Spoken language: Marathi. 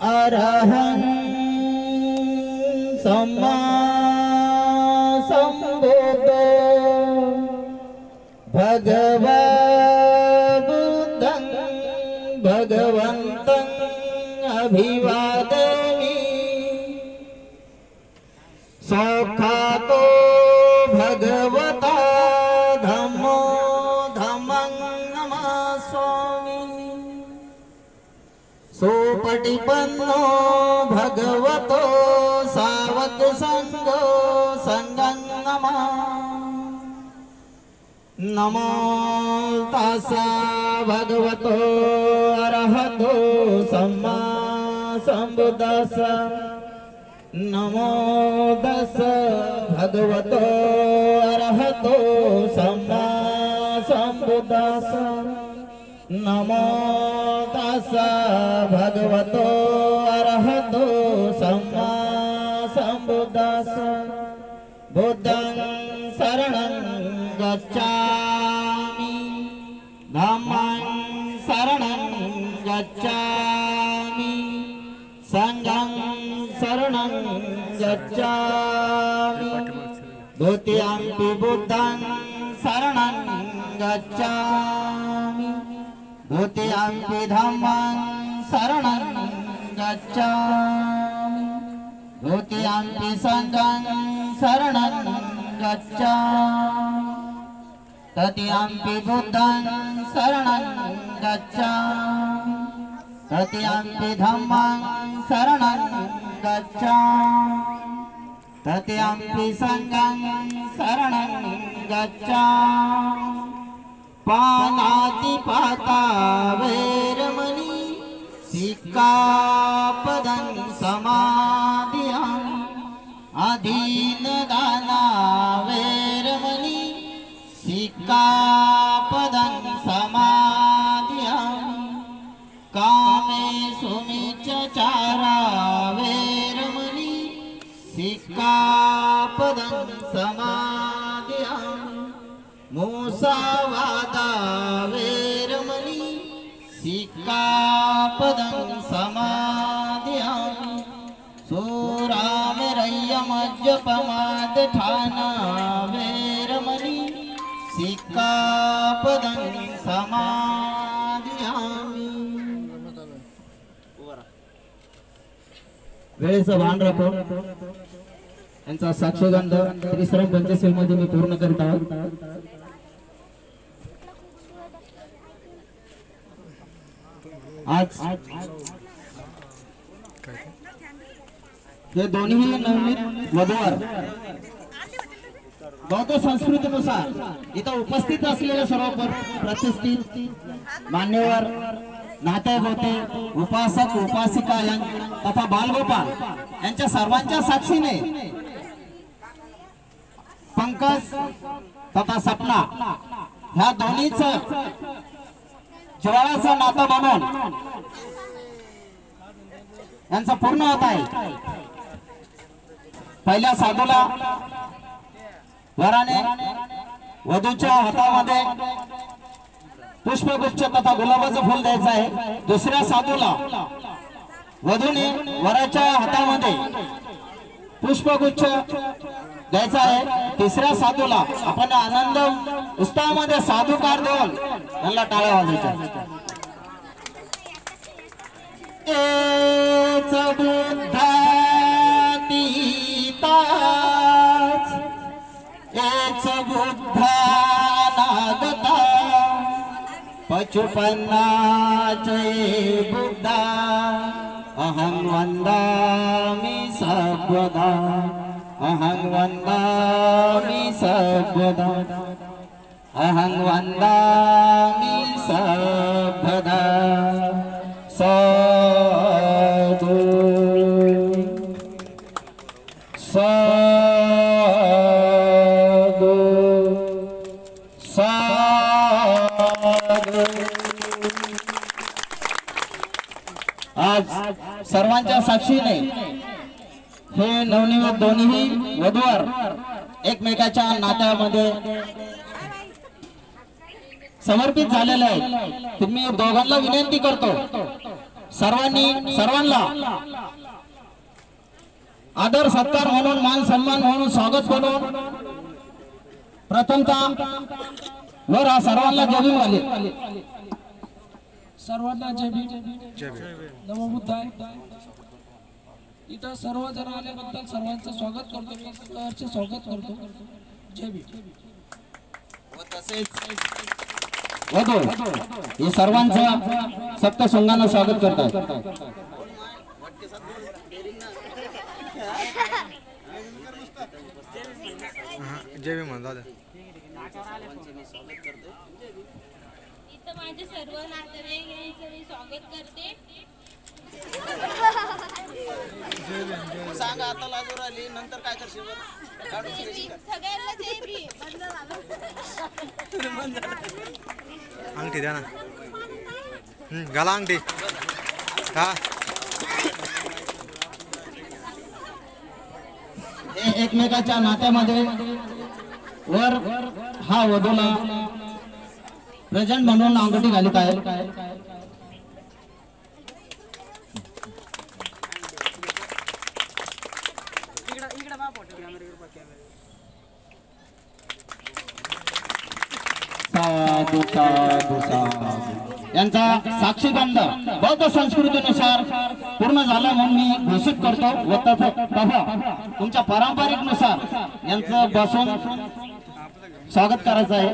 अरहं सम्मा संबुद्धो भगवद्बुद्धं भगवन्तं अभिवादयामि सौखातो भगवता धम्मो धम्मं नमास्यामि सोपटिपन्नो भगवतो सावक संगो संगं नमामि नमो तस्सा भगवतो अरहतो सम्मा संबुद्धस्सा नमो तस्सा भगवतो अरहतो सम्मा संबुद्धस्सा नमो तस्सा भगवतो अरहतो सम्मा संबुद्धस्सा बुद्धं शरणं गच्छामि धम्मं शरणं गच्छामि संघं शरणं गच्छामि द्वितीयंपि बुद्धं शरणं गच्छामि द्वितीयंपि धम्मं शरणं गच्छामि द्वितीयंपि संघं शरणं गच्छामि तृतीयंपि बुद्धं शरणं गच्छामि तृतीयंपि धम्मं शरणं गच्छामि तृतीयंपि संघं शरणं गच्छामि पानातिपाता वैरमणि सिक्खापदं समादियामि अधीनदाना वैरमणि सिक्खापदं समादियामि कामेषु मिच्छाचारा वैरमणि सिक्खापदं समादियामि मुसावादा वैरमणि सिक्खापदं समादियामि सूरामेरय्यमज्जपमादठाना वैरमणि सिक्खापदं समादियामि वेळेचं भान राखून यांचा साक्षगंध त्रिश्रम पंचशील मध्ये मी पूर्ण करत आहोत। आज हे दोन्ही नवनीत वधूवर बौद्ध संस्कृतीनुसार इथं उपस्थित असलेले सर्व प्रतिष्ठित मान्यवर नाते होते उपासक उपासिका तथा बालगोपाल यांच्या सर्वांच्या साक्षीने पंकज तथा सपना ह्या दोन्हीचं जिव्हाळ्याचं नातं बनवून यांचं पूर्ण होत आहे। पहिल्या साधूला वराने वधूच्या हातामध्ये पुष्पगुच्छ तथा गुलाबाचं फूल द्यायचं आहे। दुसऱ्या साधूला वधूने वराच्या हातामध्ये पुष्पगुच्छ द्यायचा आहे। तिसऱ्या साधूला आपण आनंद उत्साहामध्ये साधुकार देऊन त्यांना टाळ्या वाजवायच्या। एच बुद्धातीताच एच बुद्धानागता पचुपन्नाचे बुद्धा अहं वन्दामि सर्वदा अहं वन्दामि सर्वदा अहं वन्दामि सर्वदा साधु साधु साधु। आज सर्वांच्या साक्षीने हे नवनियुक्त दोन्ही वधूवर एकमेकाच्या नात्यामध्ये समर्पित झालेले आहेत। तुम्ही दोघांना विनंती करतो सर्वांना आदर सत्कार म्हणून मान सन्मान म्हणून स्वागत करून प्रथमतः वर हा सर्वांना जय घाले सर्वांना जय भीम नमो बुद्धाय। इथं सर्वजण आल्याबद्दल सर्वांचं स्वागत करतो मी सरचे स्वागत करतो जय भीम। व तसेच वधू हे सर्वांचं सप्तशृंगानं स्वागत करतात। जय भीम म्हणा इथं माझे सर्व नातेवाईक यांचं मी स्वागत करते। सांगा आता लाजू राहिली नंतर काय करशील सगळ्यांना जय भीम। अंगठी द्या ना घाला अंगठी हा हे एकमेकाच्या नात्यामध्ये वर हा वधूला प्रेझेंट म्हणून अंगठी घालीत आहे। साधू साधू साधू यांचा साक्षीबंध बौद्ध संस्कृतीनुसार पूर्ण झाला म्हणून मी घोषित करतो व तुमच्या पारंपरिक नुसार यांचं बसून स्वागत करायचं आहे।